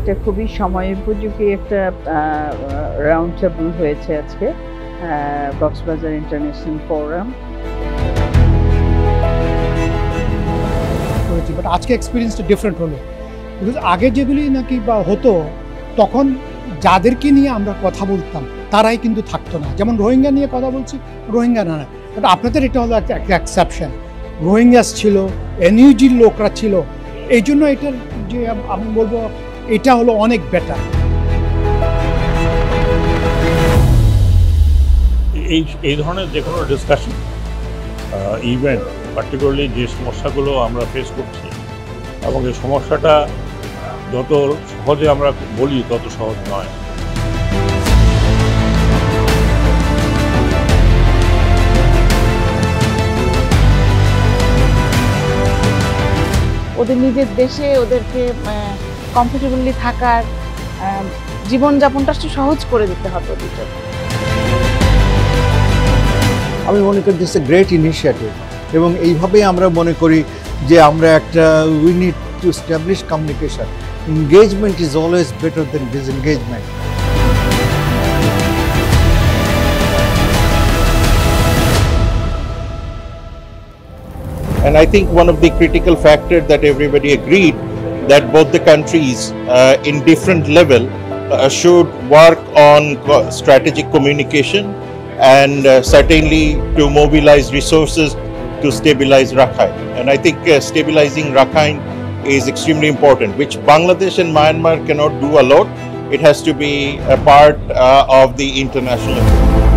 এটা খুবই সময়োপযোগী একটা রাউন্ড টেবল হয়েছে আজকে কক্সবাজার ইন্টারন্যাশনাল ফোরাম। বাট আজকে এক্সপিরিয়েন্সটা ডিফারেন্ট হলো, বিকজ আগে যেগুলি নাকি বা হতো তখন যাদেরকে নিয়ে আমরা কথা বলতাম তারাই কিন্তু থাকতো না। যেমন রোহিঙ্গা নিয়ে কথা বলছি, রোহিঙ্গা না, বাট আপনাদের এটা হলো একটা এক্সেপশন। রোহিঙ্গাস ছিল, এনইউজির লোকরা ছিল, এই জন্য এটার যে আমি বলবো এটা হলো অনেক বেটার। এই ধরনের যে কোনো ডিসকাশন ইভেন্ট পার্টিকুলারলি যে সমস্যাগুলো আমরা ফেস করছি এবং এই সমস্যাটা যত সহজে আমরা বলি তত সহজ নয়। ওদের নিজের দেশে ওদেরকে কমফোর্টেবলি থাকার জীবনযাপনটা একটু সহজ করে দিতে হবে ওদের জন্য। আমি মনে করি দিস এ গ্রেট ইনিশিয়েটিভ, এবং এইভাবেই আমরা মনে করি যে আমরা একটা we need to establish communication. Engagement is always better then disengagement. And I think one of the critical factors that everybody agreed that both the countries in different level should work on strategic communication and certainly to mobilize resources to stabilize Rakhine. And I think stabilizing Rakhine is extremely important, which Bangladesh and Myanmar cannot do a lot. It has to be a part of the international effort.